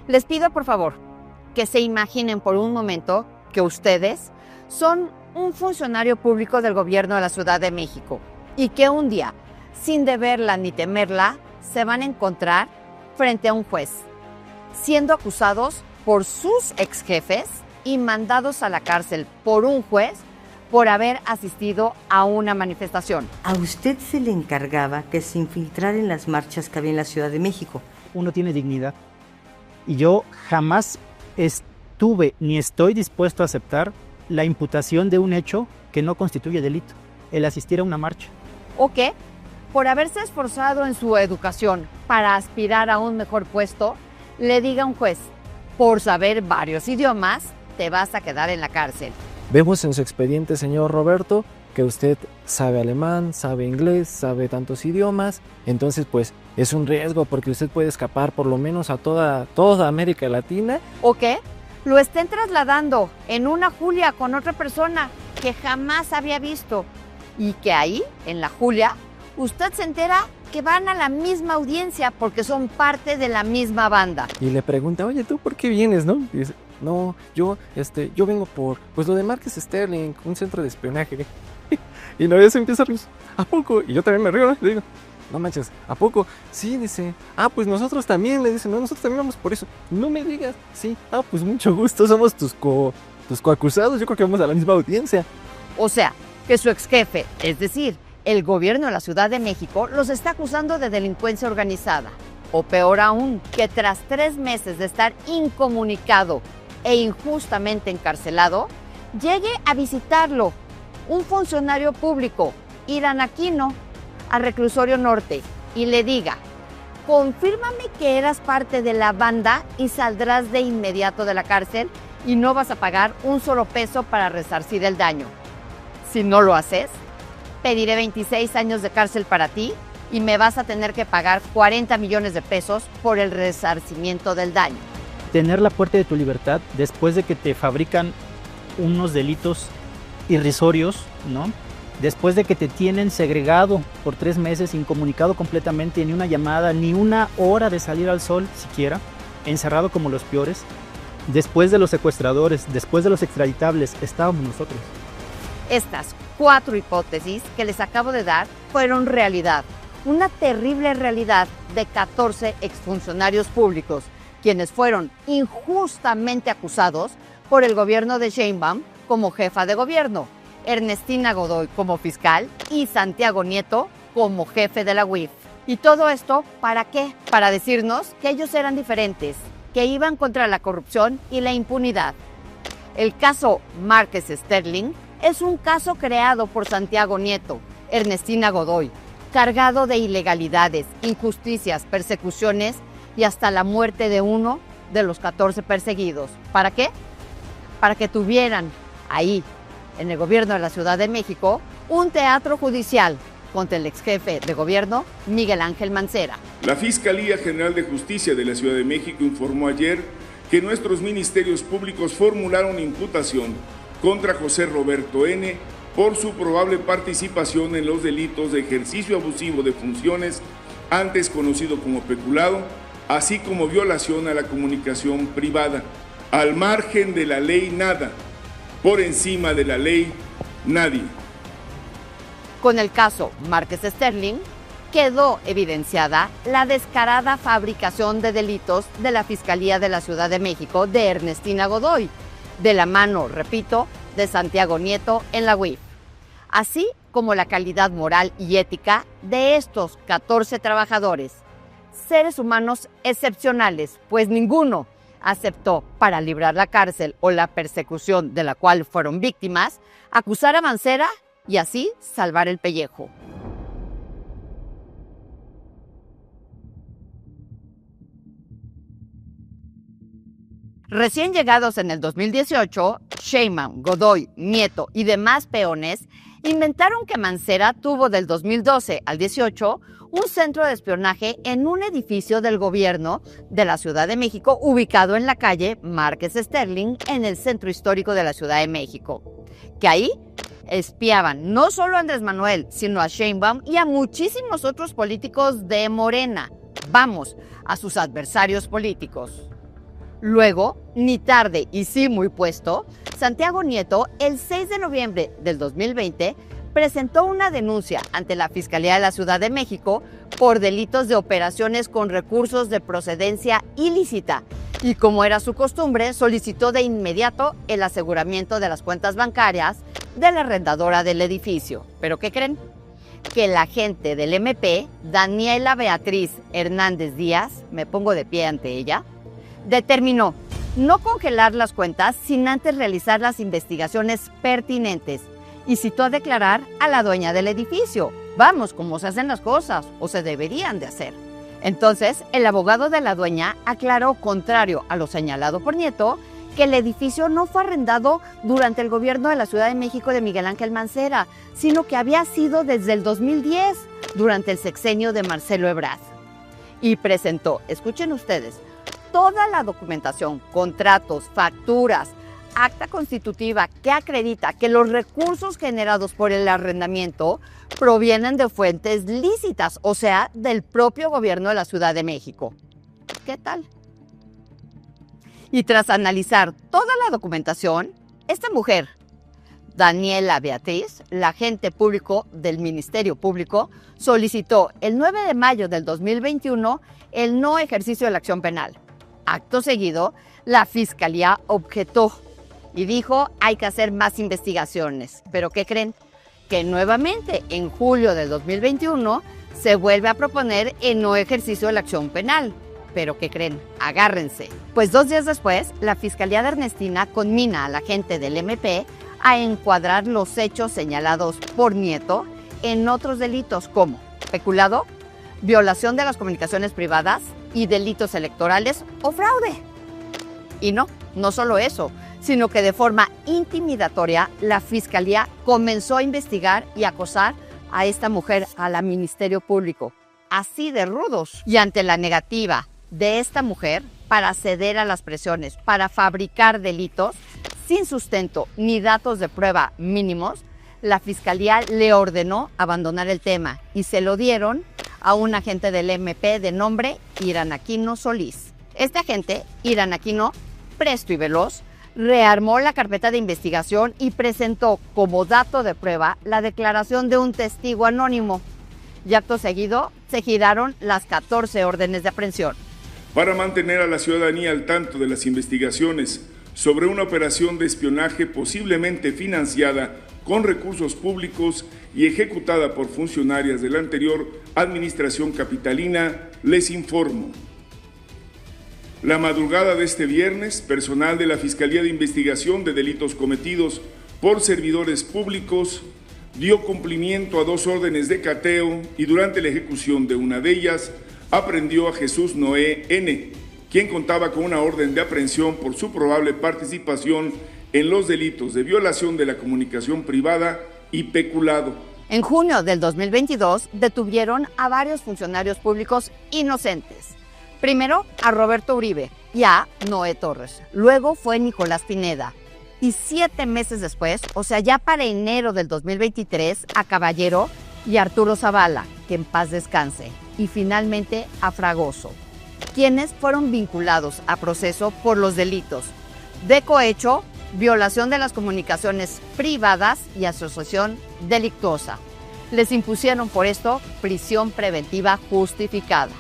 Les pido por favor que se imaginen por un momento que ustedes son un funcionario público del gobierno de la Ciudad de México y que un día, sin deberla ni temerla, se van a encontrar frente a un juez, siendo acusados por sus ex jefes y mandados a la cárcel por un juez por haber asistido a una manifestación. A usted se le encargaba que se infiltrara en las marchas que había en la Ciudad de México. Uno tiene dignidad y yo jamás estuve ni estoy dispuesto a aceptar la imputación de un hecho que no constituye delito, el asistir a una marcha. ¿O qué? Por haberse esforzado en su educación para aspirar a un mejor puesto, le diga a un juez, por saber varios idiomas, te vas a quedar en la cárcel. Vemos en su expediente, señor Roberto, que usted sabe alemán, sabe inglés, sabe tantos idiomas, entonces pues es un riesgo porque usted puede escapar por lo menos a toda América Latina. ¿O qué? Lo estén trasladando en una Julia con otra persona que jamás había visto y que ahí, en la Julia, usted se entera que van a la misma audiencia porque son parte de la misma banda. Y le pregunta, oye, ¿tú por qué vienes, no? Y dice, no, yo vengo por, pues lo de Marques Sterling, un centro de espionaje. Y no, ya se empieza a reír, ¿a poco? Y yo también me río, ¿no? Le digo, no manches, ¿a poco? Sí, dice, pues nosotros también, le dicen, no, nosotros también vamos por eso. No me digas, sí, pues mucho gusto, somos tus coacusados, yo creo que vamos a la misma audiencia. O sea, que su ex jefe, es decir, el gobierno de la Ciudad de México, los está acusando de delincuencia organizada. O peor aún, que tras 3 meses de estar incomunicado e injustamente encarcelado, llegue a visitarlo un funcionario público, Irán Aquino, al reclusorio norte y le diga, confírmame que eras parte de la banda y saldrás de inmediato de la cárcel y no vas a pagar un solo peso para resarcir el daño. Si no lo haces, pediré 26 años de cárcel para ti y me vas a tener que pagar 40 millones de pesos por el resarcimiento del daño. Tener la puerta de tu libertad después de que te fabrican unos delitos irrisorios, ¿no? Después de que te tienen segregado por 3 meses, incomunicado completamente, ni una llamada, ni una hora de salir al sol siquiera, encerrado como los peores. Después de los secuestradores, después de los extraditables, estábamos nosotros. Estas 4 hipótesis que les acabo de dar fueron realidad. Una terrible realidad de 14 exfuncionarios públicos, quienes fueron injustamente acusados por el gobierno de Sheinbaum como jefa de gobierno, Ernestina Godoy como fiscal y Santiago Nieto como jefe de la UIF. ¿Y todo esto para qué? Para decirnos que ellos eran diferentes, que iban contra la corrupción y la impunidad. El caso Marques Sterling es un caso creado por Santiago Nieto, Ernestina Godoy, cargado de ilegalidades, injusticias, persecuciones y hasta la muerte de uno de los 14 perseguidos. ¿Para qué? Para que tuvieran ahí, en el gobierno de la Ciudad de México, un teatro judicial contra el ex jefe de gobierno, Miguel Ángel Mancera. La Fiscalía General de Justicia de la Ciudad de México informó ayer que nuestros ministerios públicos formularon imputación contra José Roberto N. por su probable participación en los delitos de ejercicio abusivo de funciones, antes conocido como peculado, así como violación a la comunicación privada. Al margen de la ley, nada. Por encima de la ley, nadie. Con el caso Marques Sterling, quedó evidenciada la descarada fabricación de delitos de la Fiscalía de la Ciudad de México de Ernestina Godoy, de la mano, repito, de Santiago Nieto en la UIF, así como la calidad moral y ética de estos 14 trabajadores, seres humanos excepcionales, pues ninguno aceptó, para librar la cárcel o la persecución de la cual fueron víctimas, acusar a Mancera y así salvar el pellejo. Recién llegados en el 2018, Sheinbaum, Godoy, Nieto y demás peones inventaron que Mancera tuvo del 2012 al 18 un centro de espionaje en un edificio del gobierno de la Ciudad de México ubicado en la calle Marques Sterling en el centro histórico de la Ciudad de México. Que ahí espiaban no solo a Andrés Manuel, sino a Sheinbaum y a muchísimos otros políticos de Morena. Vamos, a sus adversarios políticos. Luego, ni tarde y sí muy puesto, Santiago Nieto, el 6 de noviembre del 2020, presentó una denuncia ante la Fiscalía de la Ciudad de México por delitos de operaciones con recursos de procedencia ilícita y, como era su costumbre, solicitó de inmediato el aseguramiento de las cuentas bancarias de la arrendadora del edificio. ¿Pero qué creen? Que la agente del MP, Daniela Beatriz Hernández Díaz, me pongo de pie ante ella, determinó no congelar las cuentas sin antes realizar las investigaciones pertinentes y citó a declarar a la dueña del edificio. Vamos, como se hacen las cosas, o se deberían de hacer. Entonces, el abogado de la dueña aclaró, contrario a lo señalado por Nieto, que el edificio no fue arrendado durante el gobierno de la Ciudad de México de Miguel Ángel Mancera, sino que había sido desde el 2010, durante el sexenio de Marcelo Ebrard. Y presentó, escuchen ustedes, toda la documentación, contratos, facturas, acta constitutiva que acredita que los recursos generados por el arrendamiento provienen de fuentes lícitas, o sea, del propio gobierno de la Ciudad de México. ¿Qué tal? Y tras analizar toda la documentación, esta mujer, Daniela Beatriz, la agente público del Ministerio Público, solicitó el 9 de mayo del 2021 el no ejercicio de la acción penal. Acto seguido, la Fiscalía objetó y dijo hay que hacer más investigaciones. ¿Pero qué creen? Que nuevamente en julio del 2021 se vuelve a proponer el no ejercicio de la acción penal. ¿Pero qué creen? Agárrense. Pues 2 días después, la Fiscalía de Ernestina conmina a la agente del MP a encuadrar los hechos señalados por Nieto en otros delitos como peculado, violación de las comunicaciones privadas y delitos electorales o fraude. Y no solo eso, sino que de forma intimidatoria la Fiscalía comenzó a investigar y acosar a esta mujer, a la Ministerio Público, así de rudos. Y ante la negativa de esta mujer para ceder a las presiones, para fabricar delitos sin sustento ni datos de prueba mínimos, la Fiscalía le ordenó abandonar el tema y se lo dieron a un agente del MP de nombre Irán Aquino Solís. Este agente, Irán Aquino, presto y veloz, rearmó la carpeta de investigación y presentó como dato de prueba la declaración de un testigo anónimo. Y acto seguido se giraron las 14 órdenes de aprehensión. Para mantener a la ciudadanía al tanto de las investigaciones sobre una operación de espionaje posiblemente financiada con recursos públicos y ejecutada por funcionarias de la anterior administración capitalina, les informo. La madrugada de este viernes, personal de la Fiscalía de Investigación de Delitos Cometidos por Servidores Públicos dio cumplimiento a 2 órdenes de cateo y durante la ejecución de una de ellas aprehendió a Jesús Noé N., quien contaba con una orden de aprehensión por su probable participación en los delitos de violación de la comunicación privada y peculado. En junio del 2022 detuvieron a varios funcionarios públicos inocentes. Primero a Roberto Uribe y a Noé Torres. Luego fue Nicolás Pineda. Y 7 meses después, o sea, ya para enero del 2023, a Caballero y Arturo Zavala, que en paz descanse. Y finalmente a Fragoso, quienes fueron vinculados a proceso por los delitos de cohecho, violación de las comunicaciones privadas y asociación delictuosa. Les impusieron por esto prisión preventiva justificada.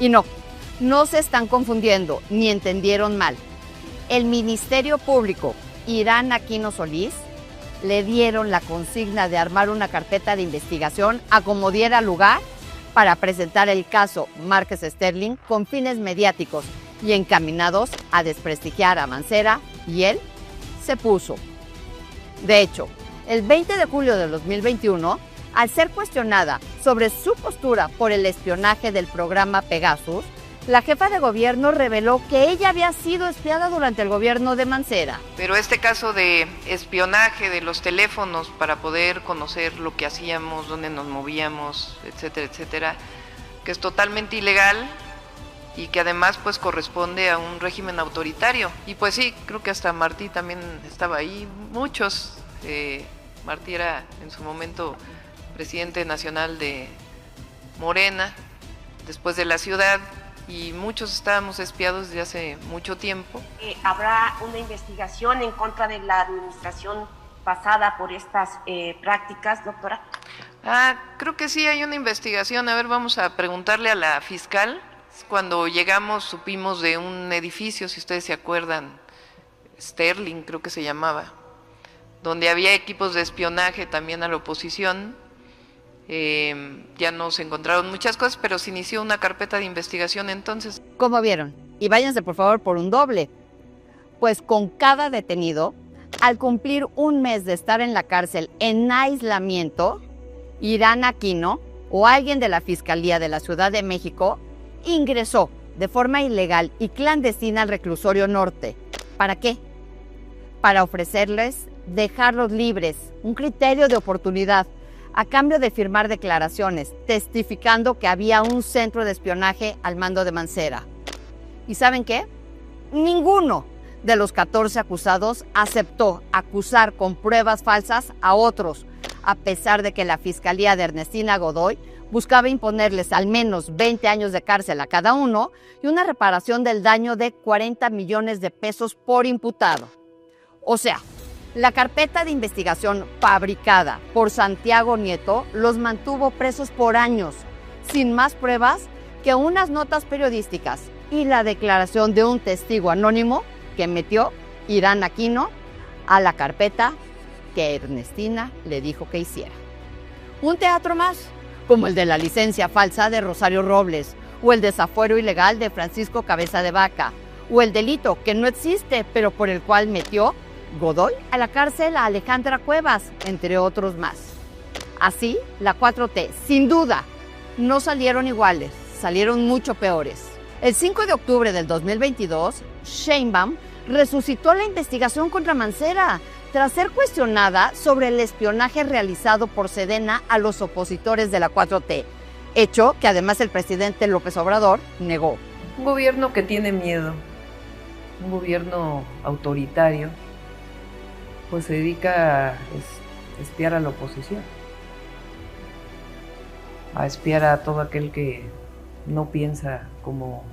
Y no se están confundiendo ni entendieron mal. El Ministerio Público, Irán Aquino Solís, le dieron la consigna de armar una carpeta de investigación a como diera lugar para presentar el caso Márquez Sterling con fines mediáticos y encaminados a desprestigiar a Mancera, y él se puso. De hecho, el 20 de julio de 2021, al ser cuestionada sobre su postura por el espionaje del programa Pegasus, la jefa de gobierno reveló que ella había sido espiada durante el gobierno de Mancera. Pero este caso de espionaje de los teléfonos para poder conocer lo que hacíamos, dónde nos movíamos, etcétera, etcétera, que es totalmente ilegal y que además pues corresponde a un régimen autoritario. Y pues sí, creo que hasta Martí también estaba ahí, muchos. Martí era en su momento presidente nacional de Morena, después de la ciudad, y muchos estábamos espiados desde hace mucho tiempo. ¿Habrá una investigación en contra de la administración pasada por estas prácticas, doctora? Creo que sí hay una investigación. A ver, vamos a preguntarle a la fiscal. Cuando llegamos supimos de un edificio, si ustedes se acuerdan, Sterling creo que se llamaba, donde había equipos de espionaje también a la oposición. Ya no se encontraron muchas cosas, pero se inició una carpeta de investigación entonces. ¿Cómo vieron? Y váyanse por favor por un doble. Pues con cada detenido, al cumplir un mes de estar en la cárcel en aislamiento, Irán Aquino o alguien de la Fiscalía de la Ciudad de México ingresó de forma ilegal y clandestina al reclusorio norte. ¿Para qué? Para ofrecerles dejarlos libres, un criterio de oportunidad, a cambio de firmar declaraciones, testificando que había un centro de espionaje al mando de Mancera. ¿Y saben qué? Ninguno de los 14 acusados aceptó acusar con pruebas falsas a otros, a pesar de que la Fiscalía de Ernestina Godoy buscaba imponerles al menos 20 años de cárcel a cada uno y una reparación del daño de 40 millones de pesos por imputado. O sea, la carpeta de investigación fabricada por Santiago Nieto los mantuvo presos por años, sin más pruebas que unas notas periodísticas y la declaración de un testigo anónimo que metió Irán Aquino a la carpeta que Ernestina le dijo que hiciera. Un teatro más, como el de la licencia falsa de Rosario Robles, o el desafuero ilegal de Francisco Cabeza de Vaca, o el delito que no existe, pero por el cual metió Godoy a la cárcel a Alejandra Cuevas, entre otros más. Así, la 4T, sin duda, no salieron iguales, salieron mucho peores. El 5 de octubre del 2022, Sheinbaum resucitó la investigación contra Mancera, tras ser cuestionada sobre el espionaje realizado por Sedena a los opositores de la 4T, hecho que además el presidente López Obrador negó. Un gobierno que tiene miedo, un gobierno autoritario, pues se dedica a espiar a la oposición, a espiar a todo aquel que no piensa como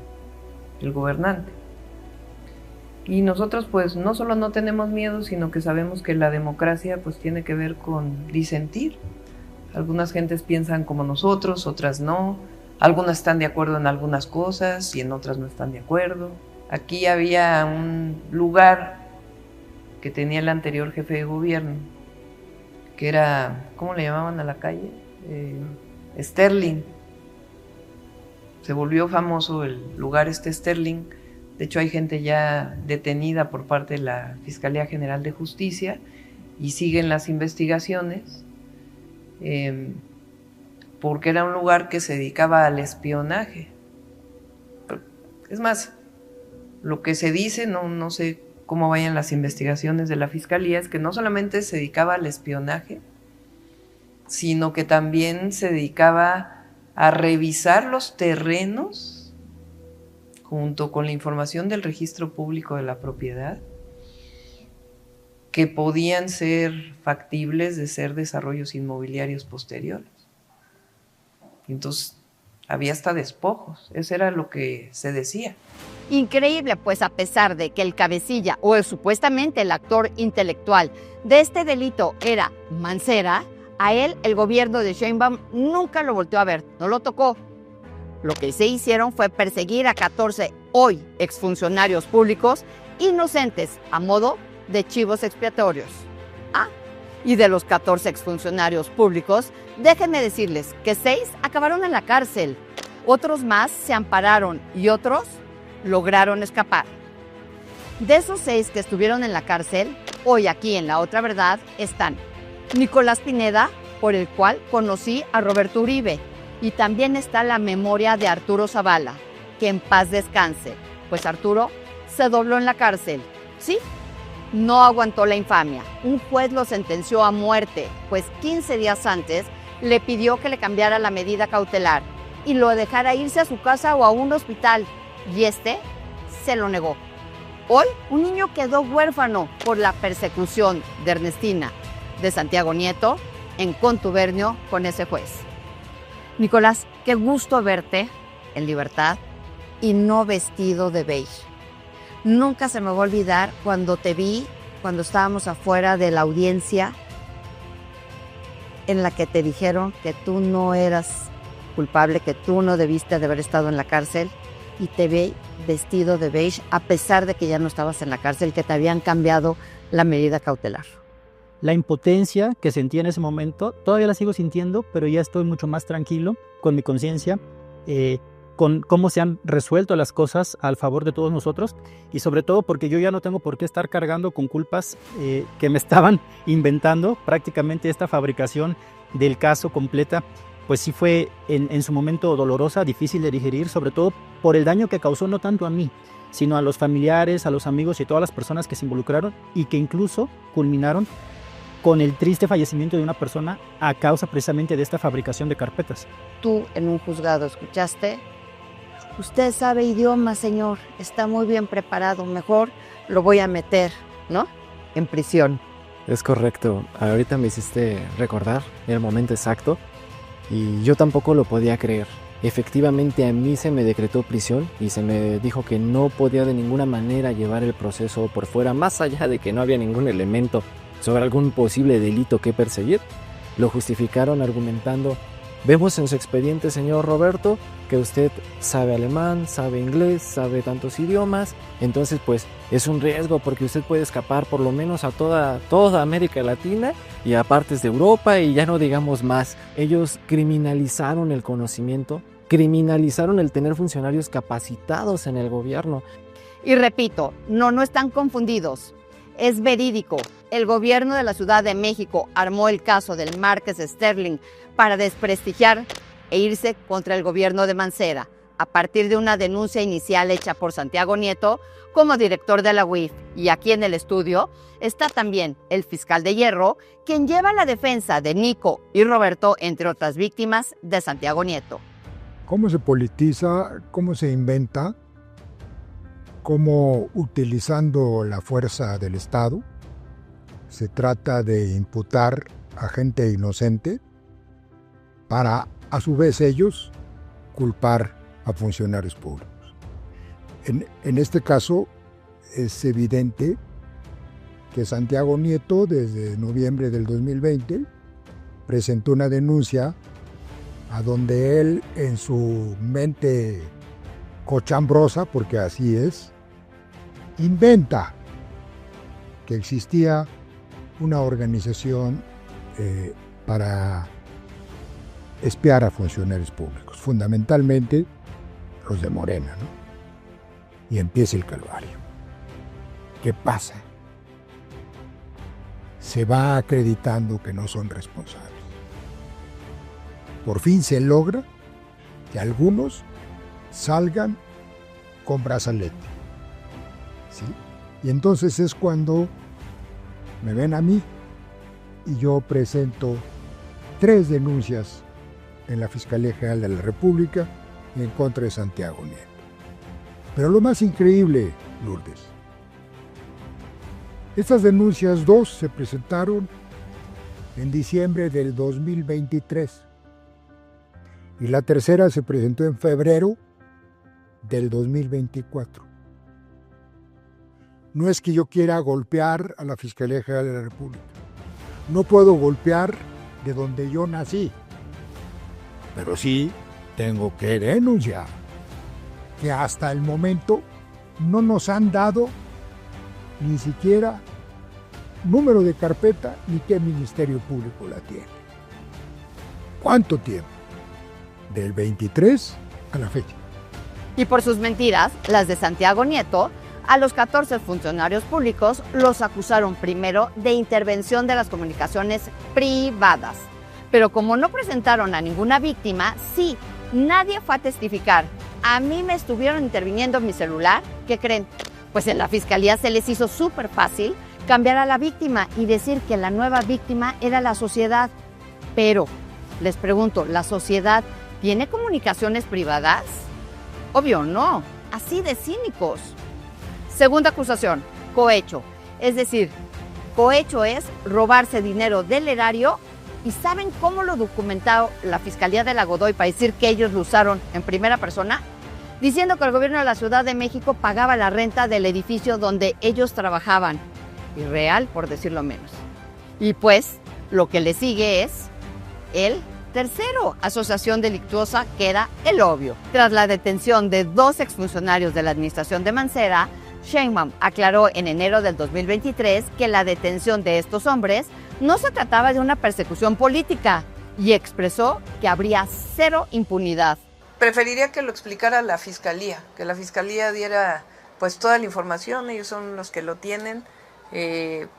el gobernante. Y nosotros pues no solo no tenemos miedo, sino que sabemos que la democracia pues tiene que ver con disentir. Algunas gentes piensan como nosotros, otras no. Algunas están de acuerdo en algunas cosas y en otras no están de acuerdo. Aquí había un lugar que tenía el anterior jefe de gobierno, que era, ¿cómo le llamaban a la calle? Sterling. Se volvió famoso el lugar Sterling. De hecho, hay gente ya detenida por parte de la Fiscalía General de Justicia y siguen las investigaciones porque era un lugar que se dedicaba al espionaje. Es más, lo que se dice, no sé cómo vayan las investigaciones de la Fiscalía, es que no solamente se dedicaba al espionaje, sino que también se dedicaba a revisar los terrenos junto con la información del registro público de la propiedad, que podían ser factibles de ser desarrollos inmobiliarios posteriores. Entonces, había hasta despojos, eso era lo que se decía. Increíble, pues a pesar de que el cabecilla o supuestamente el actor intelectual de este delito era Mancera, a él el gobierno de Sheinbaum nunca lo volteó a ver, no lo tocó. Lo que se hicieron fue perseguir a 14 hoy exfuncionarios públicos inocentes a modo de chivos expiatorios. Y de los 14 exfuncionarios públicos, déjenme decirles que 6 acabaron en la cárcel, otros más se ampararon y otros lograron escapar. De esos 6 que estuvieron en la cárcel, hoy aquí en La Otra Verdad están Nicolás Pineda, por el cual conocí a Roberto Uribe, y también está la memoria de Arturo Zavala, que en paz descanse, pues Arturo se dobló en la cárcel. Sí, no aguantó la infamia. Un juez lo sentenció a muerte, pues 15 días antes le pidió que le cambiara la medida cautelar y lo dejara irse a su casa o a un hospital, y este se lo negó. Hoy, un niño quedó huérfano por la persecución de Ernestina, de Santiago Nieto, en contubernio con ese juez. Nicolás, qué gusto verte en libertad. y no vestido de beige. Nunca se me va a olvidar cuando te vi, cuando estábamos afuera de la audiencia en la que te dijeron que tú no eras culpable, que tú no debiste de haber estado en la cárcel, y te vi vestido de beige a pesar de que ya no estabas en la cárcel, que te habían cambiado la medida cautelar. La impotencia que sentí en ese momento, todavía la sigo sintiendo, pero ya estoy mucho más tranquilo con mi conciencia, con cómo se han resuelto las cosas al favor de todos nosotros, y sobre todo porque yo ya no tengo por qué estar cargando con culpas que me estaban inventando. Prácticamente esta fabricación del caso completa, pues sí fue en su momento dolorosa, difícil de digerir, sobre todo por el daño que causó no tanto a mí, sino a los familiares, a los amigos y a todas las personas que se involucraron, y que incluso culminaron con el triste fallecimiento de una persona a causa precisamente de esta fabricación de carpetas. Tú en un juzgado escuchaste: usted sabe idioma, señor, está muy bien preparado, mejor lo voy a meter, ¿no?, en prisión. Es correcto. Ahorita me hiciste recordar el momento exacto y yo tampoco lo podía creer. Efectivamente, a mí se me decretó prisión y se me dijo que no podía de ninguna manera llevar el proceso por fuera, más allá de que no había ningún elemento sobre algún posible delito que perseguir. Lo justificaron argumentando: vemos en su expediente, señor Roberto, que usted sabe alemán, sabe inglés, sabe tantos idiomas, entonces pues es un riesgo porque usted puede escapar por lo menos a toda América Latina y a partes de Europa, y ya no digamos más. Ellos criminalizaron el conocimiento, criminalizaron el tener funcionarios capacitados en el gobierno. Y repito, no están confundidos. Es verídico. El gobierno de la Ciudad de México armó el caso del Márquez Sterling para desprestigiar e irse contra el gobierno de Mancera, a partir de una denuncia inicial hecha por Santiago Nieto como director de la UIF. Y aquí en el estudio está también el fiscal de Hierro, quien lleva la defensa de Nico y Roberto, entre otras víctimas de Santiago Nieto. ¿Cómo se politiza? ¿Cómo se inventa? ¿Cómo, utilizando la fuerza del Estado, se trata de imputar a gente inocente para, a su vez, ellos culpar a funcionarios públicos? En este caso es evidente que Santiago Nieto, desde noviembre del 2020, presentó una denuncia a donde él, en su mente cochambrosa, porque así es, inventa que existía una organización para espiar a funcionarios públicos, fundamentalmente los de Morena, ¿no? Y empieza el calvario. ¿Qué pasa? Se va acreditando que no son responsables. Por fin se logra que algunos salgan con brazalete, ¿sí? Y entonces es cuando me ven a mí y yo presento 3 denuncias en la Fiscalía General de la República en contra de Santiago Nieto. Pero lo más increíble, Lourdes, estas denuncias 2 se presentaron en diciembre del 2023 y la tercera se presentó en febrero del 2024. No es que yo quiera golpear a la Fiscalía General de la República. No puedo golpear de donde yo nací. Pero sí tengo que denunciar que hasta el momento no nos han dado ni siquiera número de carpeta ni qué ministerio público la tiene. ¿Cuánto tiempo? Del 23 a la fecha. Y por sus mentiras, las de Santiago Nieto, a los 14 funcionarios públicos los acusaron primero de intervención de las comunicaciones privadas. Pero como no presentaron a ninguna víctima, sí, nadie fue a testificar. A mí me estuvieron interviniendo en mi celular. ¿Qué creen? Pues en la fiscalía se les hizo súper fácil cambiar a la víctima y decir que la nueva víctima era la sociedad. Pero, les pregunto, ¿la sociedad tiene comunicaciones privadas? Obvio no, así de cínicos. Segunda acusación, cohecho. Es decir, cohecho es robarse dinero del erario. ¿Y saben cómo lo documentó la Fiscalía de la Godoy para decir que ellos lo usaron en primera persona? diciendo que el gobierno de la Ciudad de México pagaba la renta del edificio donde ellos trabajaban. Irreal, por decirlo menos. Y pues, lo que le sigue es el tercero, asociación delictuosa, que era el obvio. Tras la detención de 2 exfuncionarios de la administración de Mancera, Sheinbaum aclaró en enero del 2023 que la detención de estos hombres no se trataba de una persecución política y expresó que habría 0 impunidad. Preferiría que lo explicara la Fiscalía, que la Fiscalía diera pues toda la información, ellos son los que lo tienen,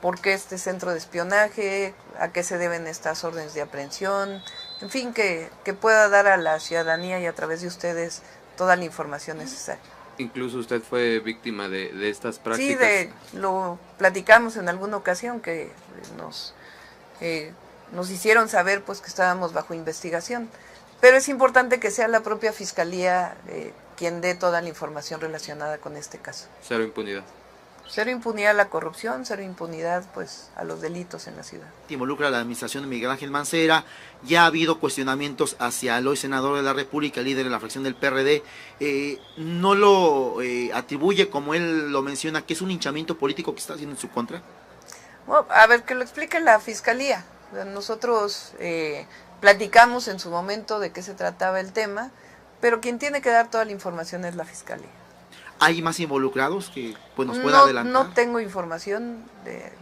por qué este centro de espionaje, a qué se deben estas órdenes de aprehensión, en fin, que pueda dar a la ciudadanía y a través de ustedes toda la información necesaria. Incluso usted fue víctima de estas prácticas. Sí, lo platicamos en alguna ocasión, que nos hicieron saber pues que estábamos bajo investigación. Pero es importante que sea la propia Fiscalía quien dé toda la información relacionada con este caso. 0 impunidad. 0 impunidad a la corrupción, 0 impunidad pues a los delitos en la ciudad. Involucra a la administración de Miguel Ángel Mancera. Ya ha habido cuestionamientos hacia el hoy senador de la República, líder de la fracción del PRD. ¿No lo atribuye, como él lo menciona, que es un hinchamiento político que está haciendo en su contra? Bueno, a ver, que lo explique la Fiscalía. Nosotros platicamos en su momento de qué se trataba el tema, pero quien tiene que dar toda la información es la Fiscalía. ¿Hay más involucrados que pues, nos pueda adelantar? No tengo información,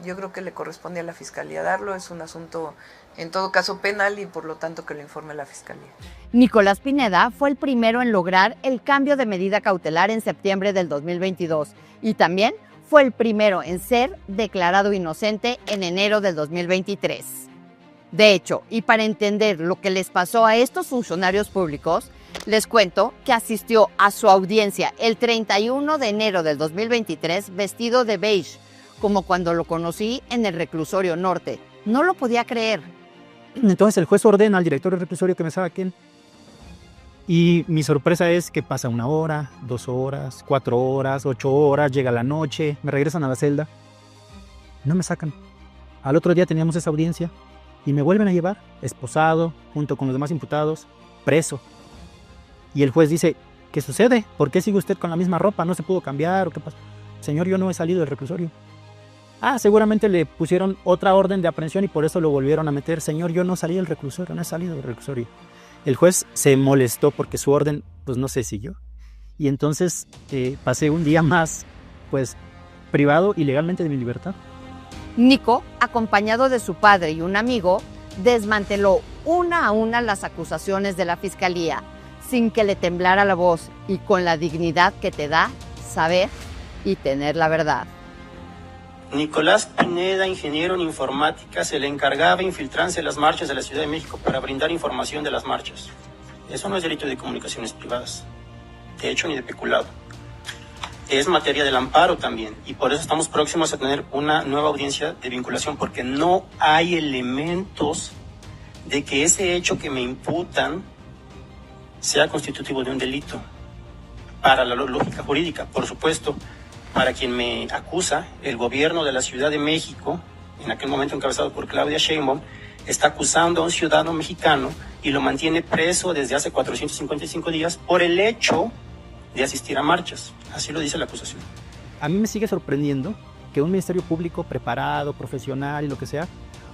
yo creo que le corresponde a la Fiscalía darlo, es un asunto en todo caso penal y por lo tanto que lo informe la Fiscalía. Nicolás Pineda fue el primero en lograr el cambio de medida cautelar en septiembre del 2022 y también fue el primero en ser declarado inocente en enero del 2023. De hecho, y para entender lo que les pasó a estos funcionarios públicos, les cuento que asistió a su audiencia el 31 de enero del 2023 vestido de beige, como cuando lo conocí en el reclusorio norte. No lo podía creer. Entonces el juez ordena al director del reclusorio que me saquen. Y mi sorpresa es que pasa 1 hora, 2 horas, 4 horas, 8 horas, llega la noche, me regresan a la celda. No me sacan. Al otro día teníamos esa audiencia y me vuelven a llevar, esposado, junto con los demás imputados, preso. Y el juez dice, ¿qué sucede? ¿Por qué sigue usted con la misma ropa? ¿No se pudo cambiar? ¿O qué pasa? Señor, yo no he salido del reclusorio. Seguramente le pusieron otra orden de aprehensión y por eso lo volvieron a meter. Señor, yo no salí del reclusorio, no he salido del reclusorio. El juez se molestó porque su orden pues no se siguió. Y entonces pasé un día más pues privado ilegalmente de mi libertad. Nico, acompañado de su padre y un amigo, desmanteló una a una las acusaciones de la Fiscalía, sin que le temblara la voz y con la dignidad que te da saber y tener la verdad. Nicolás Pineda, ingeniero en informática, se le encargaba infiltrarse en las marchas de la Ciudad de México para brindar información de las marchas. Eso no es delito de comunicaciones privadas, de hecho ni de peculado. Es materia del amparo también, y por eso estamos próximos a tener una nueva audiencia de vinculación, porque no hay elementos de que ese hecho que me imputan sea constitutivo de un delito. Para la lógica jurídica, por supuesto, para quien me acusa, el gobierno de la Ciudad de México, en aquel momento encabezado por Claudia Sheinbaum, está acusando a un ciudadano mexicano y lo mantiene preso desde hace 455 días por el hecho de asistir a marchas. Así lo dice la acusación. A mí me sigue sorprendiendo que un ministerio público preparado, profesional y lo que sea,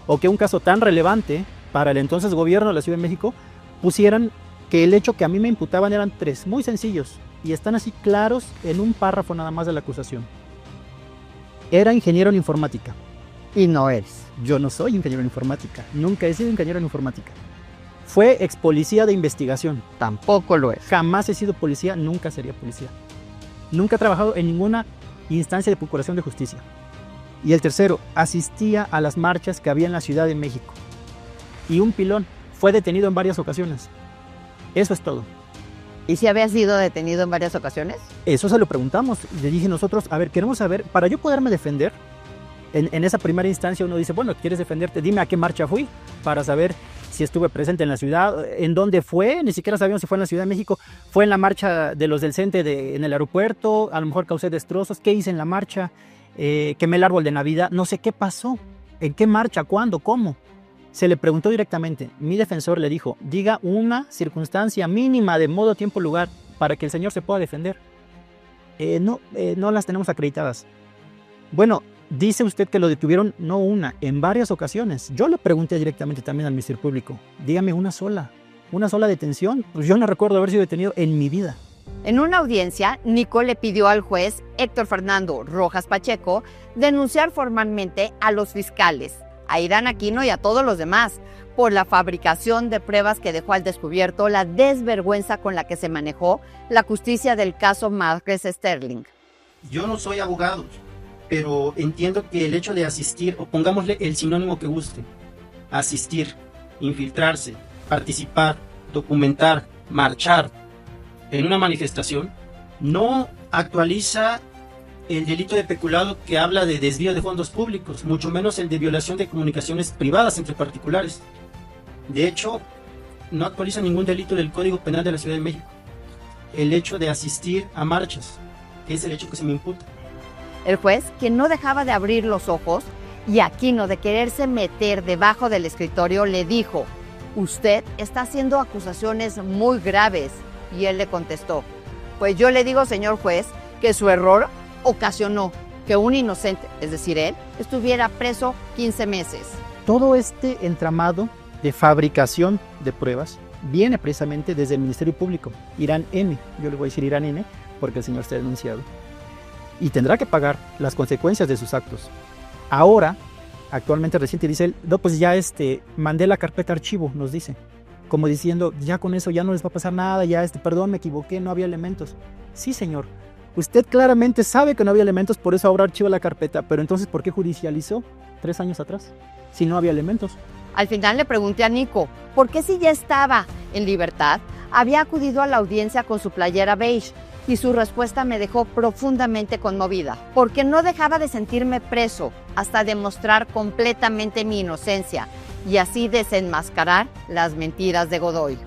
o que un caso tan relevante para el entonces gobierno de la Ciudad de México, pusieran que el hecho que a mí me imputaban eran 3, muy sencillos, y están así claros en un párrafo nada más de la acusación. Era ingeniero en informática. Y no eres. Yo no soy ingeniero en informática, nunca he sido ingeniero en informática. Fue ex policía de investigación. Tampoco lo es. Jamás he sido policía, nunca sería policía. Nunca he trabajado en ninguna instancia de procuración de justicia. Y el tercero, asistía a las marchas que había en la Ciudad de México. Y un pilón, fue detenido en varias ocasiones. Eso es todo. ¿Y si había sido detenido en varias ocasiones? Eso se lo preguntamos. Le dije nosotros, a ver, queremos saber, para yo poderme defender, en esa primera instancia uno dice, bueno, ¿quieres defenderte? Dime a qué marcha fui, para saber si estuve presente en la ciudad, en dónde fue, ni siquiera sabíamos si fue en la Ciudad de México, fue en la marcha de los del CENTE en el aeropuerto, a lo mejor causé destrozos, ¿qué hice en la marcha? Quemé el árbol de Navidad, no sé qué pasó, en qué marcha, cuándo, cómo. Se le preguntó directamente, mi defensor le dijo, diga una circunstancia mínima de modo, tiempo, lugar, para que el señor se pueda defender. No las tenemos acreditadas. Bueno, dice usted que lo detuvieron no una, en varias ocasiones. Yo le pregunté directamente también al Ministerio Público, dígame una sola detención. Pues yo no recuerdo haber sido detenido en mi vida. En una audiencia, Nico le pidió al juez Héctor Fernando Rojas Pacheco denunciar formalmente a los fiscales, a Irán Aquino y a todos los demás, por la fabricación de pruebas que dejó al descubierto la desvergüenza con la que se manejó la justicia del caso Márquez Sterling. Yo no soy abogado, pero entiendo que el hecho de asistir, o pongámosle el sinónimo que guste, asistir, infiltrarse, participar, documentar, marchar en una manifestación, no actualiza el delito de peculado que habla de desvío de fondos públicos, mucho menos el de violación de comunicaciones privadas entre particulares. De hecho, no actualiza ningún delito del Código Penal de la Ciudad de México. El hecho de asistir a marchas, que es el hecho que se me imputa. El juez, que no dejaba de abrir los ojos, y Aquino de quererse meter debajo del escritorio, le dijo: usted está haciendo acusaciones muy graves. Y él le contestó: pues yo le digo, señor juez, que su error ocasionó que un inocente, es decir, él, estuviera preso 15 meses. Todo este entramado de fabricación de pruebas viene precisamente desde el Ministerio Público, Irán N. Yo le voy a decir Irán N porque el señor está denunciado. Y tendrá que pagar las consecuencias de sus actos. Ahora, actualmente reciente, dice él, no, pues ya mandé la carpeta archivo, nos dice. Como diciendo, ya con eso ya no les va a pasar nada, ya perdón, me equivoqué, no había elementos. Sí, señor, usted claramente sabe que no había elementos, por eso ahora archiva la carpeta, pero entonces, ¿por qué judicializó 3 años atrás si no había elementos? Al final le pregunté a Nico, ¿por qué si ya estaba en libertad, había acudido a la audiencia con su playera beige? Y su respuesta me dejó profundamente conmovida, porque no dejaba de sentirme preso hasta demostrar completamente mi inocencia y así desenmascarar las mentiras de Godoy.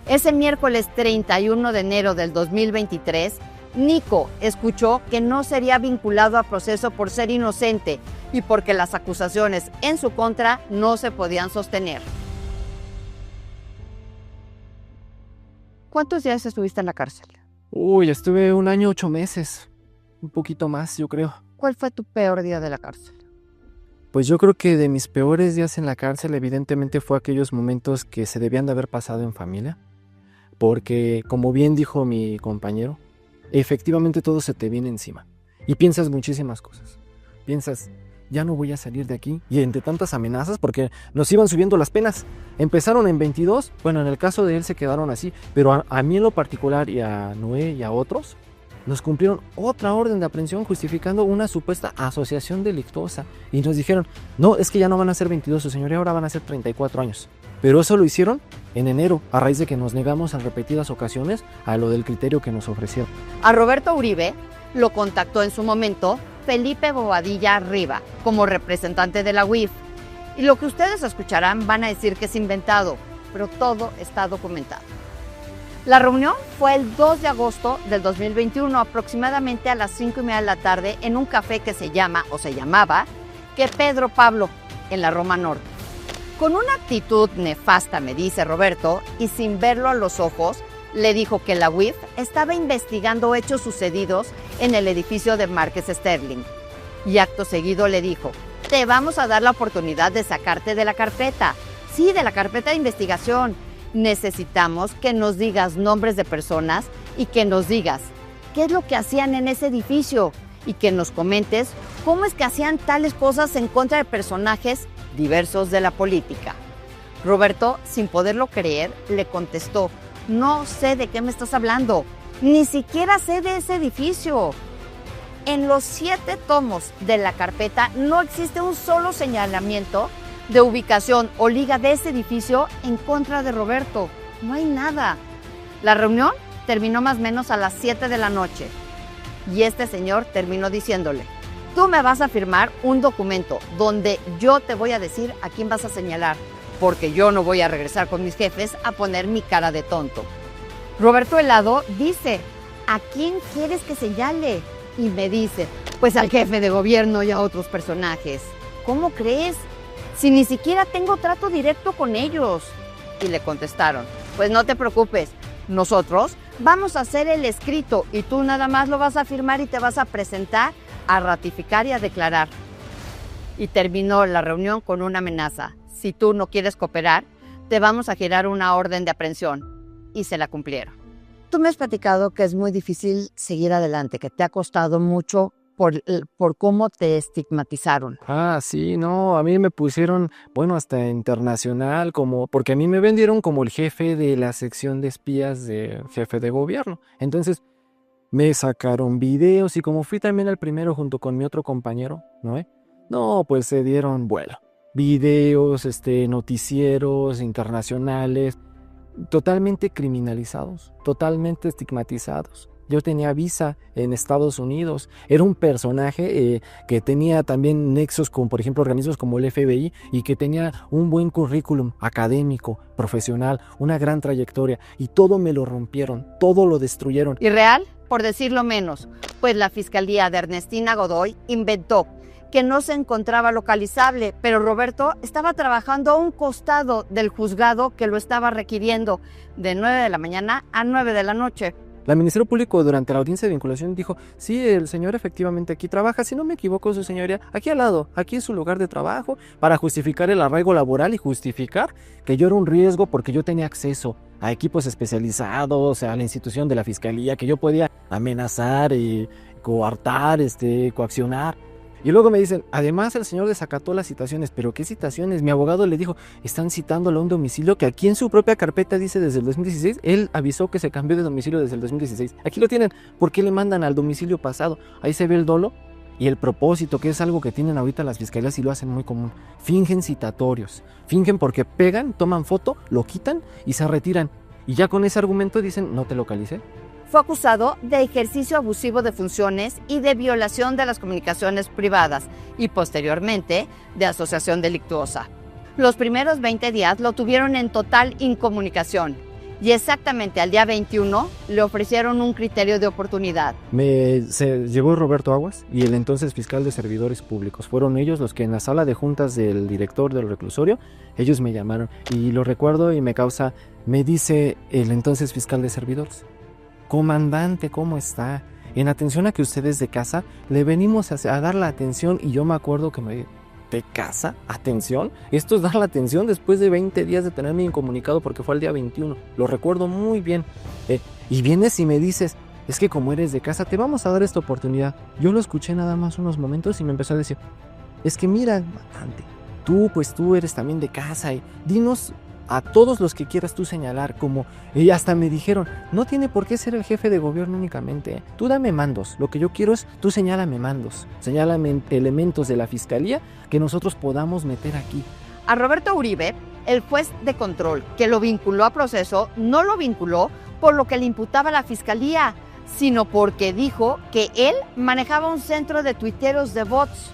Ese miércoles 31 de enero del 2023, Nico escuchó que no sería vinculado a proceso por ser inocente y porque las acusaciones en su contra no se podían sostener. ¿Cuántos días estuviste en la cárcel? Uy, estuve 1 año 8 meses, un poquito más, yo creo. ¿Cuál fue tu peor día de la cárcel? Pues yo creo que de mis peores días en la cárcel evidentemente fue aquellos momentos que se debían de haber pasado en familia, porque como bien dijo mi compañero, efectivamente todo se te viene encima y piensas muchísimas cosas. Piensas, ya no voy a salir de aquí, y entre tantas amenazas, porque nos iban subiendo las penas. Empezaron en 22, bueno, en el caso de él se quedaron así, pero a mí en lo particular y a Noé y a otros, nos cumplieron otra orden de aprehensión justificando una supuesta asociación delictuosa. Y nos dijeron, no, es que ya no van a ser 22, su señoría, ahora van a ser 34 años. Pero eso lo hicieron en enero, a raíz de que nos negamos en repetidas ocasiones a lo del criterio que nos ofrecieron. A Roberto Uribe lo contactó en su momento Felipe Bobadilla Riva, como representante de la UIF. Y lo que ustedes escucharán van a decir que es inventado, pero todo está documentado. La reunión fue el 2 de agosto del 2021, aproximadamente a las 5:30 de la tarde, en un café que se llamaba Que Pedro Pablo, en la Roma Norte. Con una actitud nefasta, me dice Roberto, y sin verlo a los ojos, le dijo que la UIF estaba investigando hechos sucedidos en el edificio de Márquez Sterling. Y acto seguido le dijo, te vamos a dar la oportunidad de sacarte de la carpeta. Sí, de la carpeta de investigación. Necesitamos que nos digas nombres de personas y que nos digas qué es lo que hacían en ese edificio y que nos comentes cómo es que hacían tales cosas en contra de personajes diversos de la política. Roberto, sin poderlo creer, le contestó, no sé de qué me estás hablando, ni siquiera sé de ese edificio. En los 7 tomos de la carpeta no existe un solo señalamiento de ubicación o liga de ese edificio en contra de Roberto. No hay nada. La reunión terminó más o menos a las 7 de la noche y este señor terminó diciéndole, tú me vas a firmar un documento donde yo te voy a decir a quién vas a señalar, porque yo no voy a regresar con mis jefes a poner mi cara de tonto. Roberto Helado dice, ¿a quién quieres que señale? Y me dice, pues al jefe de gobierno y a otros personajes. ¿Cómo crees? Si ni siquiera tengo trato directo con ellos. Y le contestaron, pues no te preocupes, nosotros Vamos a hacer el escrito y tú nada más lo vas a firmar y te vas a presentar a ratificar y a declarar. Y terminó la reunión con una amenaza. Si tú no quieres cooperar, te vamos a girar una orden de aprehensión. Y se la cumplieron. Tú me has platicado que es muy difícil seguir adelante, que te ha costado mucho por cómo te estigmatizaron. Ah, sí, no, a mí me pusieron, bueno, hasta internacional, porque a mí me vendieron como el jefe de la sección de espías de jefe de gobierno. Entonces, me sacaron videos y como fui también el primero junto con mi otro compañero, ¿no? No, pues se dieron vuelo. Videos, noticieros internacionales, totalmente criminalizados, totalmente estigmatizados. Yo tenía visa en Estados Unidos, era un personaje que tenía también nexos con, por ejemplo, organismos como el FBI y que tenía un buen currículum académico, profesional, una gran trayectoria y todo me lo rompieron, todo lo destruyeron. Irreal, por decirlo menos, pues la Fiscalía de Ernestina Godoy inventó que no se encontraba localizable, pero Roberto estaba trabajando a un costado del juzgado que lo estaba requiriendo de 9 de la mañana a 9 de la noche. El Ministerio Público durante la audiencia de vinculación dijo, sí, el señor efectivamente aquí trabaja, si no me equivoco, su señoría, aquí al lado, aquí es su lugar de trabajo, para justificar el arraigo laboral y justificar que yo era un riesgo porque yo tenía acceso a equipos especializados, a la institución de la Fiscalía, que yo podía amenazar y coartar, coaccionar. Y luego me dicen, además el señor desacató las citaciones. ¿Pero qué citaciones? Mi abogado le dijo, están citándolo a un domicilio que aquí en su propia carpeta dice desde el 2016. Él avisó que se cambió de domicilio desde el 2016. Aquí lo tienen. ¿Por qué le mandan al domicilio pasado? Ahí se ve el dolo y el propósito, que es algo que tienen ahorita las fiscalías y lo hacen muy común. Fingen citatorios. Fingen porque pegan, toman foto, lo quitan y se retiran. Y ya con ese argumento dicen, no te localicé. Fue acusado de ejercicio abusivo de funciones y de violación de las comunicaciones privadas y posteriormente de asociación delictuosa. Los primeros 20 días lo tuvieron en total incomunicación y exactamente al día 21 le ofrecieron un criterio de oportunidad. Se llegó Roberto Aguas y el entonces fiscal de servidores públicos. Fueron ellos los que en la sala de juntas del director del reclusorio, ellos me llamaron y lo recuerdo y me dice el entonces fiscal de servidores. Comandante, ¿cómo está? En atención a que ustedes de casa le venimos a dar la atención y yo me acuerdo que me... ¿De casa? ¿Atención? Esto es dar la atención después de 20 días de tenerme incomunicado porque fue el día 21. Lo recuerdo muy bien. Y vienes y me dices, es que como eres de casa te vamos a dar esta oportunidad. Yo lo escuché nada más unos momentos y me empezó a decir, es que mira, comandante, tú eres también de casa y dinos... a todos los que quieras tú señalar, y hasta me dijeron, no tiene por qué ser el jefe de gobierno únicamente, tú dame mandos, lo que yo quiero es, tú señálame mandos, señálame elementos de la fiscalía que nosotros podamos meter aquí. A Roberto Uribe, el juez de control que lo vinculó a proceso, no lo vinculó por lo que le imputaba la fiscalía, sino porque dijo que él manejaba un centro de tuiteros de bots.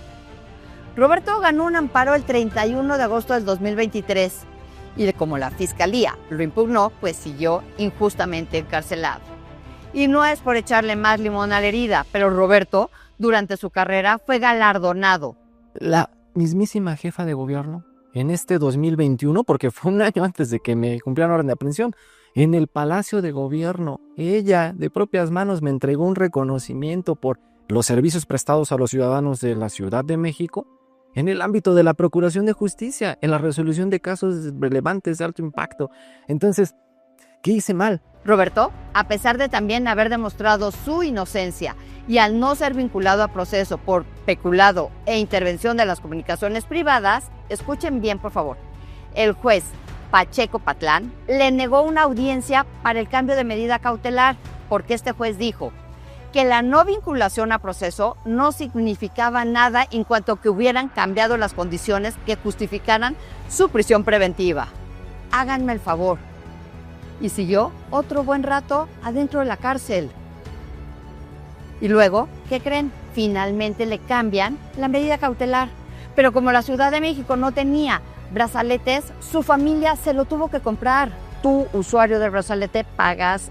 Roberto ganó un amparo el 31 de agosto del 2023. Y como la fiscalía lo impugnó, pues siguió injustamente encarcelado. Y no es por echarle más limón a la herida, pero Roberto, durante su carrera, fue galardonado. La mismísima jefa de gobierno, en este 2021, porque fue un año antes de que me cumplieran orden de aprehensión, en el Palacio de Gobierno, ella de propias manos me entregó un reconocimiento por los servicios prestados a los ciudadanos de la Ciudad de México, en el ámbito de la Procuración de Justicia, en la resolución de casos relevantes de alto impacto. Entonces, ¿qué hice mal? Roberto, a pesar de también haber demostrado su inocencia y al no ser vinculado a proceso por peculado e intervención de las comunicaciones privadas, escuchen bien por favor, el juez Pacheco Patlán le negó una audiencia para el cambio de medida cautelar porque este juez dijo que la no vinculación a proceso no significaba nada en cuanto que hubieran cambiado las condiciones que justificaran su prisión preventiva. Háganme el favor. Y siguió otro buen rato adentro de la cárcel. Y luego, ¿qué creen? Finalmente le cambian la medida cautelar. Pero como la Ciudad de México no tenía brazaletes, su familia se lo tuvo que comprar. Tú, usuario del brazalete, pagas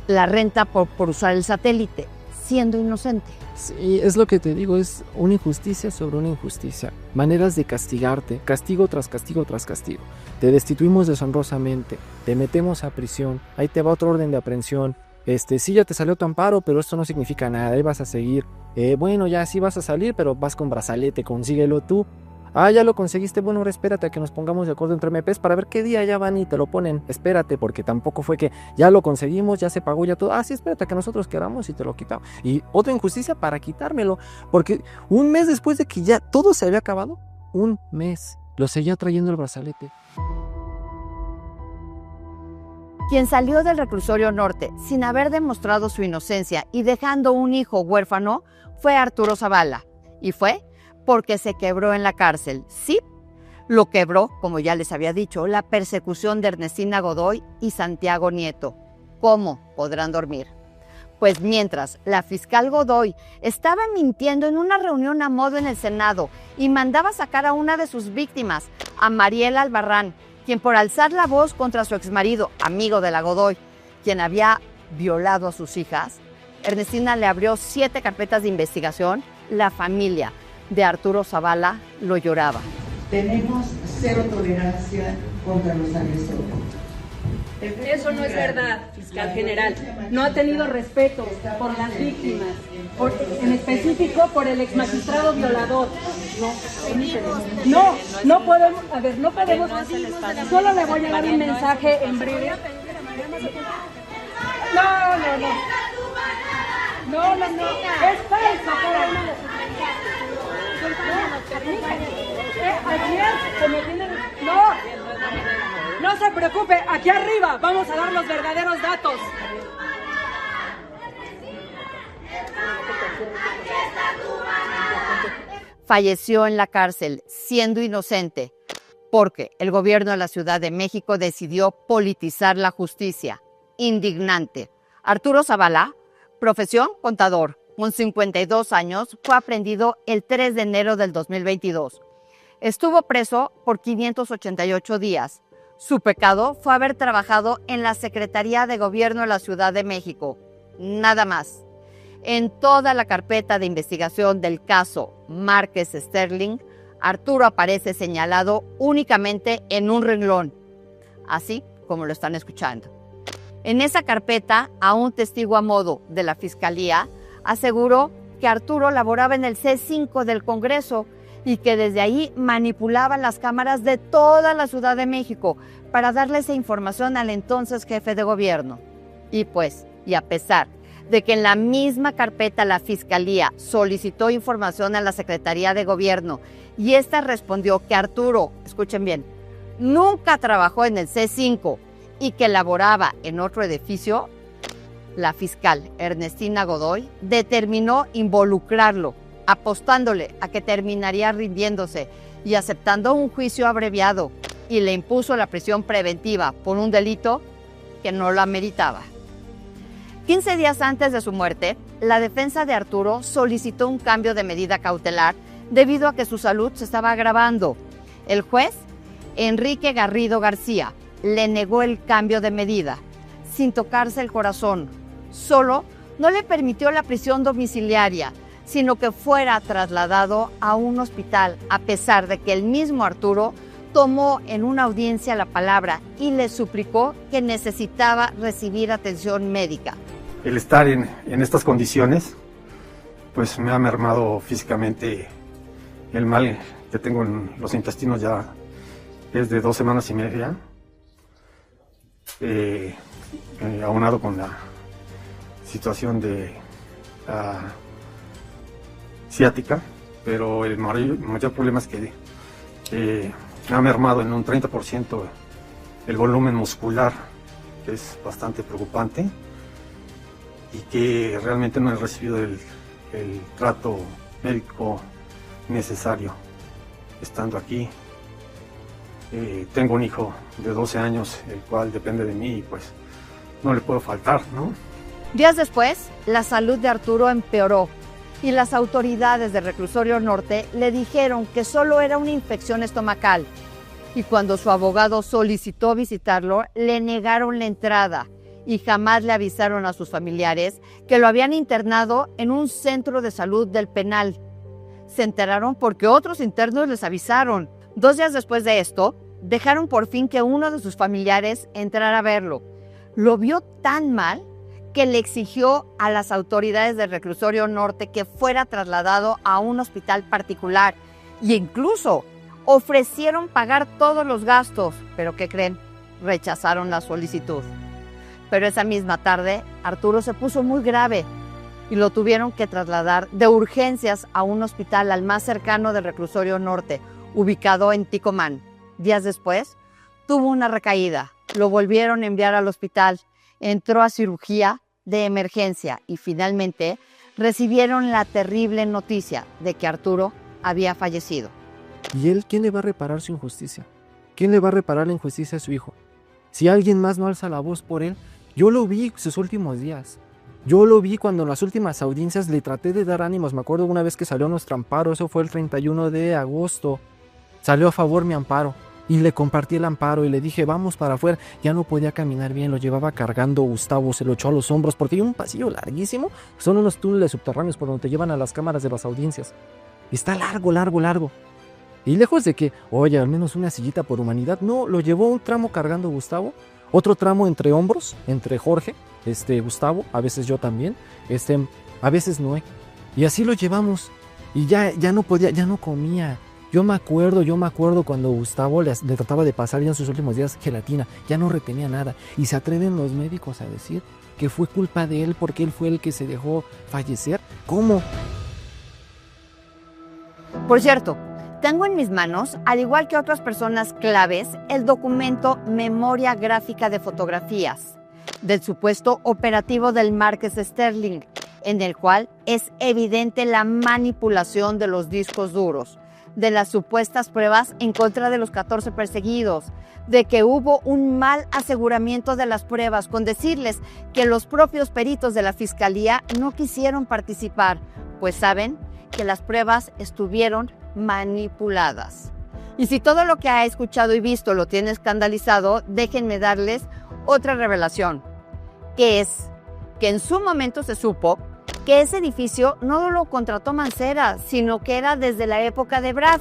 la renta por usar el satélite. siendo inocente. Sí, es lo que te digo, es una injusticia sobre una injusticia. Maneras de castigarte, castigo tras castigo tras castigo. Te destituimos deshonrosamente, te metemos a prisión, ahí te va otro orden de aprehensión. Sí, ya te salió tu amparo, pero esto no significa nada, ahí vas a seguir. Bueno, ya sí vas a salir, pero vas con brazalete, consíguelo tú. Ah, ya lo conseguiste, bueno, espérate a que nos pongamos de acuerdo entre MPs para ver qué día ya van y te lo ponen. Espérate, porque tampoco fue que ya lo conseguimos, ya se pagó, ya todo. Ah, sí, espérate a que nosotros queramos y te lo quitamos. Y otra injusticia para quitármelo, porque un mes después de que ya todo se había acabado, un mes, lo seguía trayendo el brazalete. Quien salió del reclusorio norte sin haber demostrado su inocencia y dejando un hijo huérfano fue Arturo Zavala. Y fue porque se quebró en la cárcel. Sí, lo quebró, como ya les había dicho, la persecución de Ernestina Godoy y Santiago Nieto. ¿Cómo podrán dormir? Pues mientras la fiscal Godoy estaba mintiendo en una reunión a modo en el Senado y mandaba sacar a una de sus víctimas, a Mariela Albarrán, quien por alzar la voz contra su exmarido, amigo de la Godoy, quien había violado a sus hijas, Ernestina le abrió 7 carpetas de investigación. La familia de Arturo Zavala lo lloraba. Tenemos 0 tolerancia contra los agresores. Eso no es verdad, fiscal general. No ha tenido respeto por las víctimas, en específico por el exmagistrado violador. No podemos, a ver, no podemos. Solo le voy a dar un mensaje en breve. No, es falso. No se preocupe, aquí arriba vamos a dar los verdaderos datos. Falleció en la cárcel siendo inocente porque el gobierno de la Ciudad de México decidió politizar la justicia. Indignante. Arturo Zavala, profesión contador, con 52 años, fue aprehendido el 3 de enero del 2022. Estuvo preso por 588 días. Su pecado fue haber trabajado en la Secretaría de Gobierno de la Ciudad de México. Nada más. En toda la carpeta de investigación del caso Márquez Sterling, Arturo aparece señalado únicamente en un renglón, así como lo están escuchando. En esa carpeta, a un testigo a modo de la Fiscalía aseguró que Arturo laboraba en el C5 del Congreso y que desde ahí manipulaban las cámaras de toda la Ciudad de México para darle esa información al entonces jefe de gobierno. Y a pesar de que en la misma carpeta la Fiscalía solicitó información a la Secretaría de Gobierno y esta respondió que Arturo, escuchen bien, nunca trabajó en el C5 y que laboraba en otro edificio, la fiscal Ernestina Godoy determinó involucrarlo, apostándole a que terminaría rindiéndose y aceptando un juicio abreviado, y le impuso la prisión preventiva por un delito que no lo ameritaba. 15 días antes de su muerte, la defensa de Arturo solicitó un cambio de medida cautelar debido a que su salud se estaba agravando. El juez, Enrique Garrido García, le negó el cambio de medida, sin tocarse el corazón. Solo no le permitió la prisión domiciliaria, sino que fuera trasladado a un hospital, a pesar de que el mismo Arturo tomó en una audiencia la palabra y le suplicó que necesitaba recibir atención médica. El estar en estas condiciones, pues me ha mermado físicamente. El mal que tengo en los intestinos ya es de 2 semanas y media, aunado con la situación de ciática, pero el mayor problema es que me ha mermado en un 30% el volumen muscular, que es bastante preocupante, y que realmente no he recibido el trato médico necesario estando aquí. Tengo un hijo de 12 años, el cual depende de mí y pues no le puedo faltar, ¿no? Días después, la salud de Arturo empeoró y las autoridades del Reclusorio Norte le dijeron que solo era una infección estomacal. Y cuando su abogado solicitó visitarlo, le negaron la entrada y jamás le avisaron a sus familiares que lo habían internado en un centro de salud del penal. Se enteraron porque otros internos les avisaron. 2 días después de esto, dejaron por fin que uno de sus familiares entrara a verlo. Lo vio tan mal que le exigió a las autoridades del Reclusorio Norte que fuera trasladado a un hospital particular e incluso ofrecieron pagar todos los gastos. ¿Pero qué creen? Rechazaron la solicitud. Pero esa misma tarde, Arturo se puso muy grave y lo tuvieron que trasladar de urgencias a un hospital al más cercano del Reclusorio Norte, ubicado en Ticomán. Días después, tuvo una recaída. Lo volvieron a enviar al hospital. Entró a cirugía de emergencia y finalmente recibieron la terrible noticia de que Arturo había fallecido. ¿Y él quién le va a reparar su injusticia? ¿Quién le va a reparar la injusticia a su hijo? Si alguien más no alza la voz por él, yo lo vi sus últimos días. Yo lo vi cuando en las últimas audiencias le traté de dar ánimos. Me acuerdo una vez que salió nuestro amparo, eso fue el 31 de agosto. Salió a favor mi amparo y le compartí el amparo y le dije, vamos para afuera. Ya no podía caminar bien, lo llevaba cargando Gustavo, se lo echó a los hombros porque hay un pasillo larguísimo. Son unos túneles subterráneos por donde te llevan a las cámaras de las audiencias. Y está largo. Y lejos de que, oye, al menos una sillita por humanidad, no, lo llevó un tramo cargando Gustavo, otro tramo entre hombros, entre Jorge, Gustavo, a veces yo también, a veces Noé. Y así lo llevamos. Y ya no podía, ya no comía. Yo me acuerdo cuando Gustavo le trataba de pasar ya en sus últimos días gelatina, ya no retenía nada. Y se atreven los médicos a decir que fue culpa de él porque él fue el que se dejó fallecer. ¿Cómo? Por cierto, tengo en mis manos, al igual que otras personas claves, el documento Memoria Gráfica de Fotografías del supuesto operativo del Marqués Sterling, en el cual es evidente la manipulación de los discos duros, de las supuestas pruebas en contra de los 14 perseguidos, de que hubo un mal aseguramiento de las pruebas, con decirles que los propios peritos de la Fiscalía no quisieron participar, pues saben que las pruebas estuvieron manipuladas. Y si todo lo que ha escuchado y visto lo tiene escandalizado, déjenme darles otra revelación, que es que en su momento se supo que ese edificio no lo contrató Mancera, sino que era desde la época de Brad.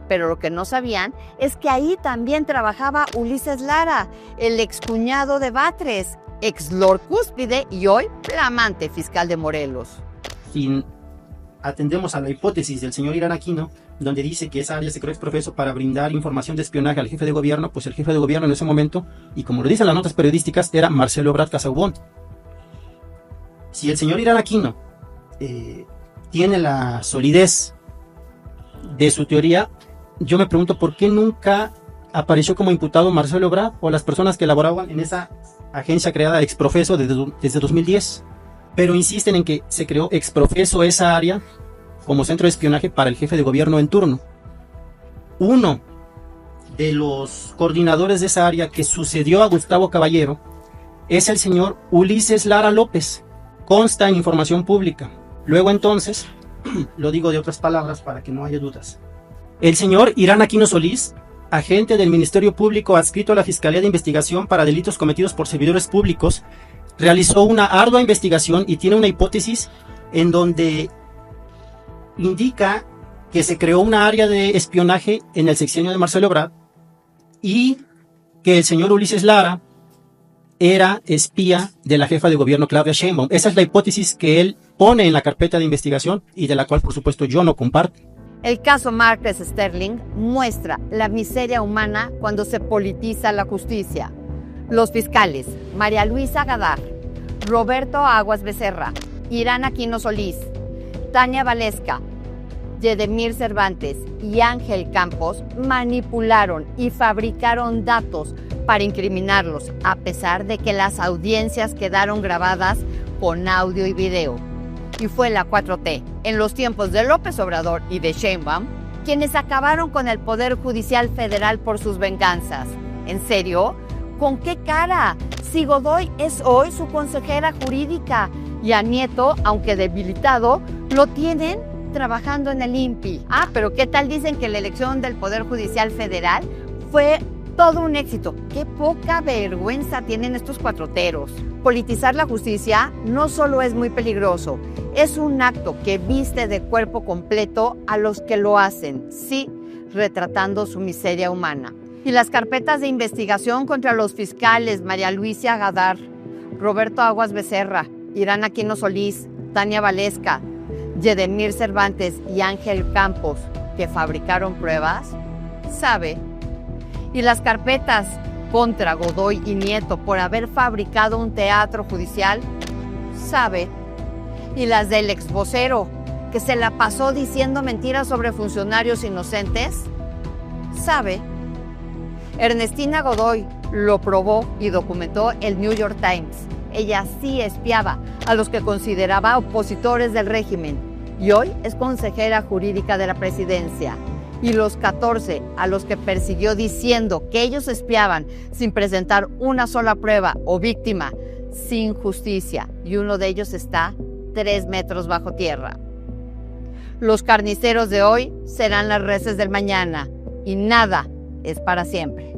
Pero lo que no sabían es que ahí también trabajaba Ulises Lara, el excuñado de Batres, ex Lord Cúspide y hoy flamante fiscal de Morelos. Si atendemos a la hipótesis del señor Irán Aquino, donde dice que esa área se creó exprofeso para brindar información de espionaje al jefe de gobierno, pues el jefe de gobierno en ese momento, y como lo dicen las notas periodísticas, era Marcelo Ebrard Casaubon. Si el señor Irán Aquino tiene la solidez de su teoría, yo me pregunto por qué nunca apareció como imputado Marcelo Ebrard o las personas que elaboraban en esa agencia creada exprofeso desde 2010. Pero insisten en que se creó exprofeso esa área como centro de espionaje para el jefe de gobierno en turno. Uno de los coordinadores de esa área que sucedió a Gustavo Caballero es el señor Ulises Lara López. Consta en información pública. Luego entonces, lo digo de otras palabras para que no haya dudas. El señor Irán Aquino Solís, agente del Ministerio Público adscrito a la Fiscalía de Investigación para Delitos Cometidos por Servidores Públicos, realizó una ardua investigación y tiene una hipótesis en donde indica que se creó una área de espionaje en el sexenio de Marcelo Ebrard y que el señor Ulises Lara era espía de la jefa de gobierno Claudia Sheinbaum. Esa es la hipótesis que él pone en la carpeta de investigación y de la cual, por supuesto, yo no comparto. El caso Marqués Sterling muestra la miseria humana cuando se politiza la justicia. Los fiscales María Luisa Gadar, Roberto Aguas Becerra, Irán Aquino Solís, Tania Valesca, Yedemir Cervantes y Ángel Campos manipularon y fabricaron datos para incriminarlos, a pesar de que las audiencias quedaron grabadas con audio y video. Y fue la 4T, en los tiempos de López Obrador y de Sheinbaum, quienes acabaron con el Poder Judicial Federal por sus venganzas. ¿En serio? ¿Con qué cara? Si Godoy es hoy su consejera jurídica y a Nieto, aunque debilitado, lo tienen trabajando en el INPI. Pero ¿qué tal dicen que la elección del Poder Judicial Federal fue todo un éxito? ¡Qué poca vergüenza tienen estos cuatroteros! politizar la justicia no solo es muy peligroso, es un acto que viste de cuerpo completo a los que lo hacen, sí, retratando su miseria humana. Y las carpetas de investigación contra los fiscales María Luisa Gadar, Roberto Aguas Becerra, Irán Aquino Solís, Tania Valesca, Yedemir Cervantes y Ángel Campos, que fabricaron pruebas, sabe. Y las carpetas contra Godoy y Nieto por haber fabricado un teatro judicial, sabe. Y las del exvocero, que se la pasó diciendo mentiras sobre funcionarios inocentes, sabe. Ernestina Godoy lo probó y documentó el New York Times. Ella sí espiaba a los que consideraba opositores del régimen y hoy es consejera jurídica de la presidencia. Y los 14 a los que persiguió diciendo que ellos espiaban sin presentar una sola prueba o víctima, sin justicia, y uno de ellos está 3 metros bajo tierra. Los carniceros de hoy serán las reses del mañana y nada es para siempre.